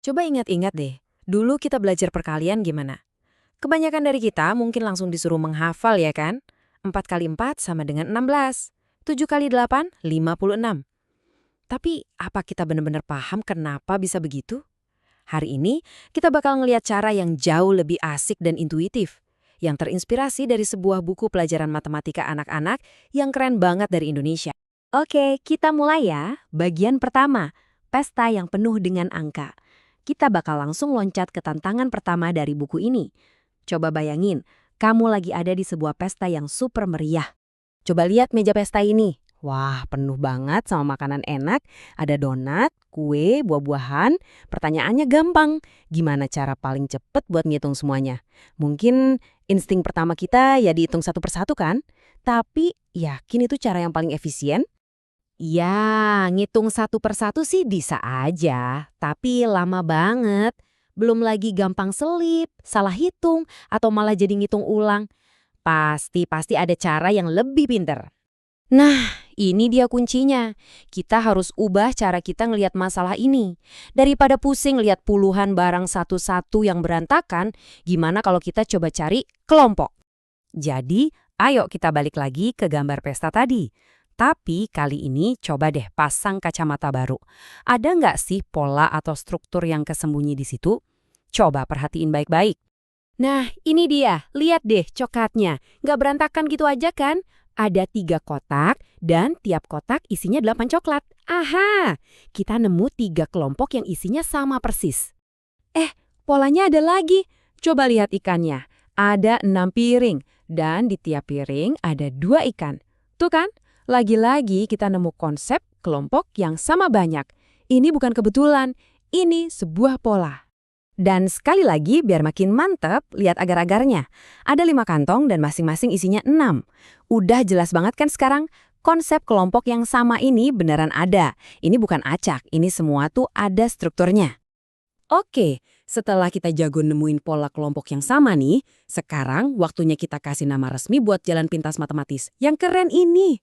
Coba ingat-ingat deh, dulu kita belajar perkalian gimana? Kebanyakan dari kita mungkin langsung disuruh menghafal ya kan? 4 kali 4 sama dengan 16. 7 kali 8, 56. Tapi apa kita benar-benar paham kenapa bisa begitu? Hari ini kita bakal ngeliat cara yang jauh lebih asik dan intuitif. Yang terinspirasi dari sebuah buku pelajaran matematika anak-anak yang keren banget dari Indonesia. Oke, kita mulai ya. Bagian pertama, pesta yang penuh dengan angka. Kita bakal langsung loncat ke tantangan pertama dari buku ini. Coba bayangin, kamu lagi ada di sebuah pesta yang super meriah. Coba lihat meja pesta ini. Wah, penuh banget sama makanan enak. Ada donat, kue, buah-buahan. Pertanyaannya gampang. Gimana cara paling cepet buat ngitung semuanya? Mungkin insting pertama kita ya dihitung satu persatu kan? Tapi yakin itu cara yang paling efisien? Ya, ngitung satu persatu sih bisa aja, tapi lama banget. Belum lagi gampang selip, salah hitung, atau malah jadi ngitung ulang. Pasti ada cara yang lebih pinter. Nah, ini dia kuncinya. Kita harus ubah cara kita ngelihat masalah ini. Daripada pusing lihat puluhan barang satu-satu yang berantakan, gimana kalau kita coba cari kelompok? Jadi, ayo kita balik lagi ke gambar pesta tadi. Tapi kali ini coba deh pasang kacamata baru. Ada nggak sih pola atau struktur yang kesembunyi di situ? Coba perhatiin baik-baik. Nah, ini dia. Lihat deh coklatnya. Nggak berantakan gitu aja kan? Ada 3 kotak dan tiap kotak isinya 8 coklat. Aha! Kita nemu 3 kelompok yang isinya sama persis. Polanya ada lagi. Coba lihat ikannya. Ada 6 piring dan di tiap piring ada 2 ikan. Tuh kan? Lagi-lagi kita nemu konsep kelompok yang sama banyak. Ini bukan kebetulan, ini sebuah pola. Dan sekali lagi biar makin mantep, lihat agar-agarnya. Ada 5 kantong dan masing-masing isinya 6. Udah jelas banget kan sekarang? Konsep kelompok yang sama ini beneran ada. Ini bukan acak, ini semua tuh ada strukturnya. Oke, setelah kita jago nemuin pola kelompok yang sama nih, sekarang waktunya kita kasih nama resmi buat jalan pintas matematis. Yang keren ini!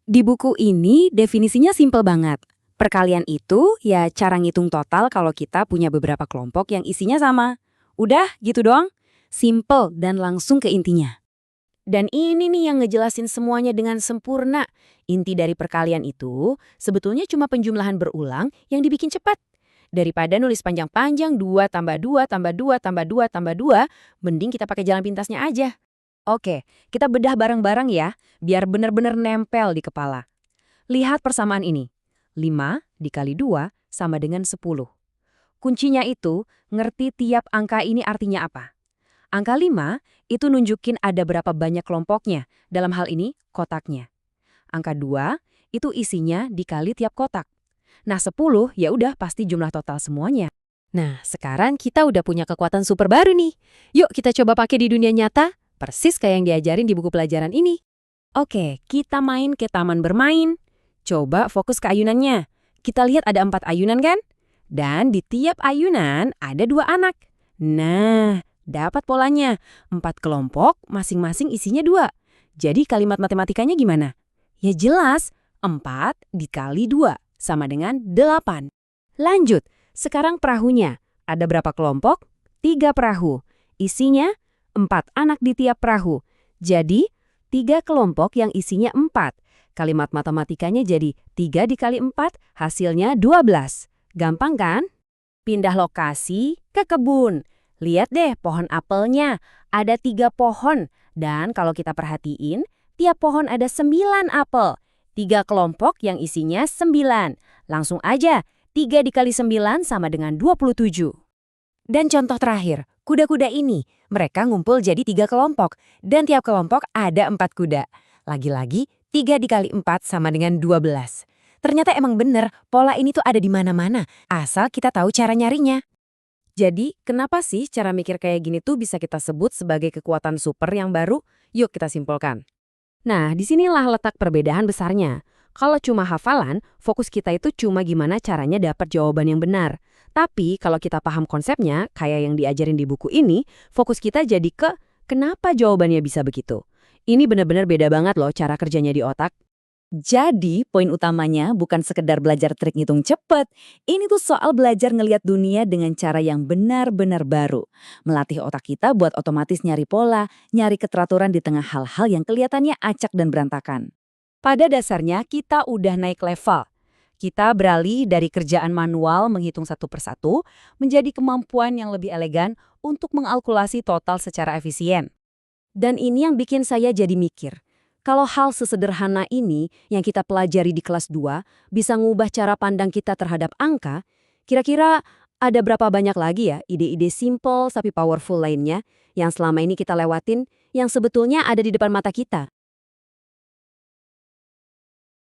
Di buku ini definisinya simpel banget. Perkalian itu ya cara ngitung total kalau kita punya beberapa kelompok yang isinya sama. Udah gitu doang. Simple dan langsung ke intinya. Dan ini nih yang ngejelasin semuanya dengan sempurna. Inti dari perkalian itu sebetulnya cuma penjumlahan berulang yang dibikin cepat. Daripada nulis panjang-panjang 2 tambah 2 tambah 2 tambah 2 tambah 2, mending kita pakai jalan pintasnya aja. Oke, kita bedah bareng-bareng ya, biar benar-benar nempel di kepala. Lihat persamaan ini. 5 dikali 2 sama dengan 10. Kuncinya itu, ngerti tiap angka ini artinya apa. Angka 5 itu nunjukin ada berapa banyak kelompoknya, dalam hal ini kotaknya. Angka 2 itu isinya dikali tiap kotak. Nah 10 ya udah pasti jumlah total semuanya. Nah sekarang kita udah punya kekuatan super baru nih. Yuk kita coba pakai di dunia nyata. Persis kayak yang diajarin di buku pelajaran ini. Oke, kita main ke taman bermain. Coba fokus ke ayunannya. Kita lihat ada 4 ayunan kan? Dan di tiap ayunan ada 2 anak. Nah, dapat polanya. 4 kelompok, masing-masing isinya 2. Jadi kalimat matematikanya gimana? Ya jelas, 4 dikali 2 sama dengan 8. Lanjut, sekarang perahunya. Ada berapa kelompok? 3 perahu. Isinya 4 anak di tiap perahu. Jadi, 3 kelompok yang isinya 4. Kalimat matematikanya jadi 3 dikali 4, hasilnya 12. Gampang kan? Pindah lokasi ke kebun. Lihat deh pohon apelnya. Ada 3 pohon. Dan kalau kita perhatiin, tiap pohon ada 9 apel. 3 kelompok yang isinya 9. Langsung aja, 3 dikali 9 sama dengan 27. Dan contoh terakhir, kuda-kuda ini, mereka ngumpul jadi 3 kelompok, dan tiap kelompok ada 4 kuda. Lagi-lagi, 3 dikali 4 sama dengan 12. Ternyata emang bener, pola ini tuh ada di mana-mana, asal kita tahu cara nyarinya. Jadi, kenapa sih cara mikir kayak gini tuh bisa kita sebut sebagai kekuatan super yang baru? Yuk kita simpulkan. Nah, disinilah letak perbedaan besarnya. Kalau cuma hafalan, fokus kita itu cuma gimana caranya dapat jawaban yang benar. Tapi kalau kita paham konsepnya, kayak yang diajarin di buku ini, fokus kita jadi ke kenapa jawabannya bisa begitu. Ini benar-benar beda banget loh cara kerjanya di otak. Jadi, poin utamanya bukan sekedar belajar trik ngitung cepet. Ini tuh soal belajar ngelihat dunia dengan cara yang benar-benar baru. Melatih otak kita buat otomatis nyari pola, nyari keteraturan di tengah hal-hal yang kelihatannya acak dan berantakan. Pada dasarnya kita udah naik level. Kita beralih dari kerjaan manual menghitung satu persatu menjadi kemampuan yang lebih elegan untuk mengalkulasi total secara efisien. Dan ini yang bikin saya jadi mikir. Kalau hal sesederhana ini yang kita pelajari di kelas 2 bisa ngubah cara pandang kita terhadap angka, kira-kira ada berapa banyak lagi ya ide-ide simple tapi powerful lainnya yang selama ini kita lewatin yang sebetulnya ada di depan mata kita?